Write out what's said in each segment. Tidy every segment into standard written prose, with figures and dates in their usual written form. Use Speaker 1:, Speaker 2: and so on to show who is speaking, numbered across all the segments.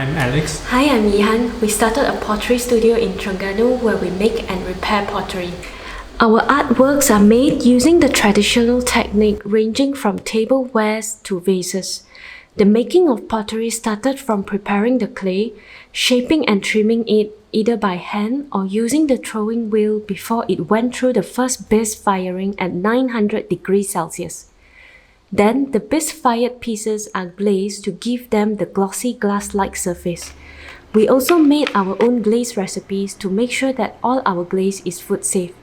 Speaker 1: I'm Alex.
Speaker 2: Hi, I'm Yihan. We started a pottery studio in Terengganu where we make and repair pottery. Our artworks are made using the traditional technique ranging from tablewares to vases. The making of pottery started from preparing the clay, shaping and trimming it either by hand or using the throwing wheel before it went through the first bisque firing at 900 degrees Celsius. Then the bisque-fired pieces are glazed to give them the glossy glass-like surface. We also made our own glaze recipes to make sure that all our glaze is food safe.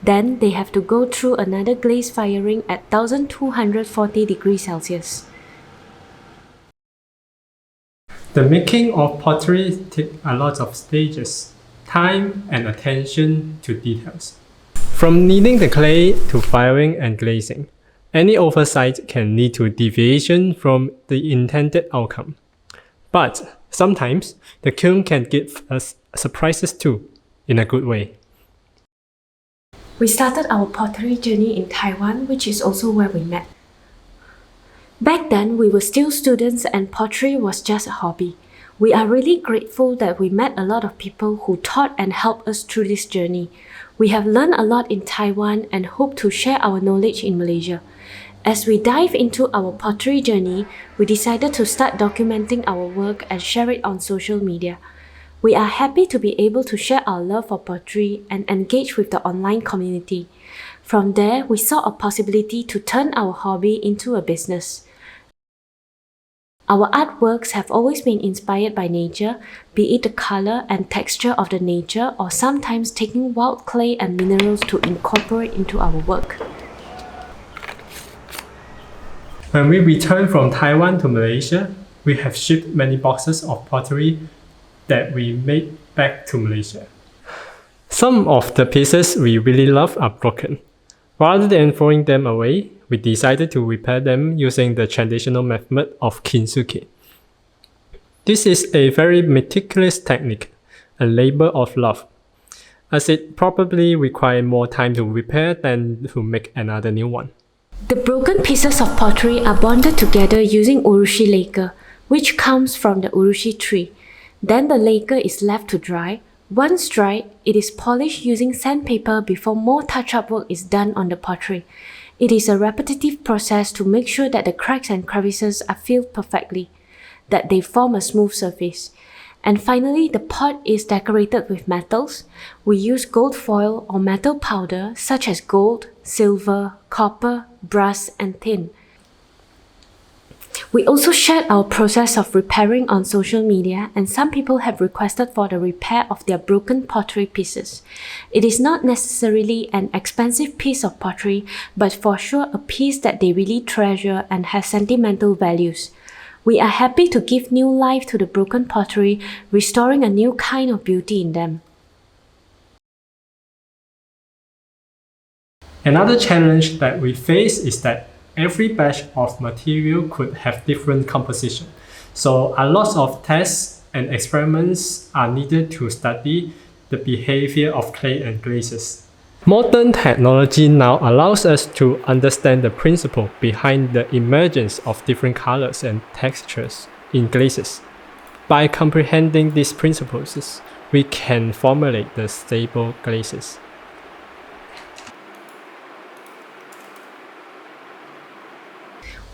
Speaker 2: Then they have to go through another glaze firing at 1240 degrees Celsius.
Speaker 1: The making of pottery takes a lot of stages, time and attention to details. From kneading the clay to firing and glazing, any oversight can lead to deviation from the intended outcome. But sometimes the kiln can give us surprises too, in a good way.
Speaker 2: We started our pottery journey in Taiwan, which is also where we met. Back then, we were still students and pottery was just a hobby. We are really grateful that we met a lot of people who taught and helped us through this journey. We have learned a lot in Taiwan and hope to share our knowledge in Malaysia. As we dive into our pottery journey, we decided to start documenting our work and share it on social media. We are happy to be able to share our love for pottery and engage with the online community. From there, we saw a possibility to turn our hobby into a business. Our artworks have always been inspired by nature, be it the color and texture of the nature or sometimes taking wild clay and minerals to incorporate into our work.
Speaker 1: When we returned from Taiwan to Malaysia, we have shipped many boxes of pottery that we made back to Malaysia. Some of the pieces we really love are broken. Rather than throwing them away, we decided to repair them using the traditional method of kintsugi. This is a very meticulous technique, a labor of love, as it probably requires more time to repair than to make another new one.
Speaker 2: The broken pieces of pottery are bonded together using urushi lacquer, which comes from the urushi tree. Then the lacquer is left to dry. Once dried, it is polished using sandpaper before more touch-up work is done on the pottery. It is a repetitive process to make sure that the cracks and crevices are filled perfectly, that they form a smooth surface. And finally, the pot is decorated with metals. We use gold foil or metal powder such as gold, silver, copper, brass, and tin. We also shared our process of repairing on social media, and some people have requested for the repair of their broken pottery pieces. It is not necessarily an expensive piece of pottery, but for sure a piece that they really treasure and has sentimental values. We are happy to give new life to the broken pottery, restoring a new kind of beauty in them.
Speaker 1: Another challenge that we face is that every batch of material could have different composition. So a lot of tests and experiments are needed to study the behavior of clay and glazes. Modern technology now allows us to understand the principle behind the emergence of different colors and textures in glazes. By comprehending these principles, we can formulate the stable glazes.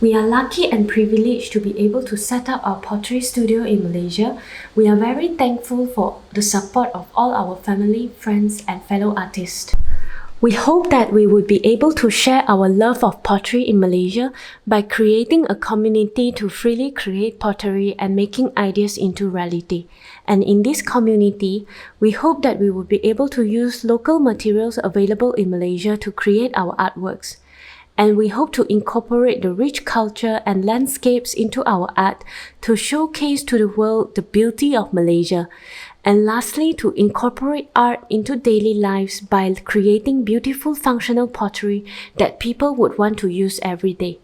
Speaker 2: We are lucky and privileged to be able to set up our pottery studio in Malaysia. We are very thankful for the support of all our family, friends, and fellow artists. We hope that we would be able to share our love of pottery in Malaysia by creating a community to freely create pottery and making ideas into reality. And in this community, we hope that we will be able to use local materials available in Malaysia to create our artworks. And we hope to incorporate the rich culture and landscapes into our art to showcase to the world the beauty of Malaysia. And lastly, to incorporate art into daily lives by creating beautiful functional pottery that people would want to use every day.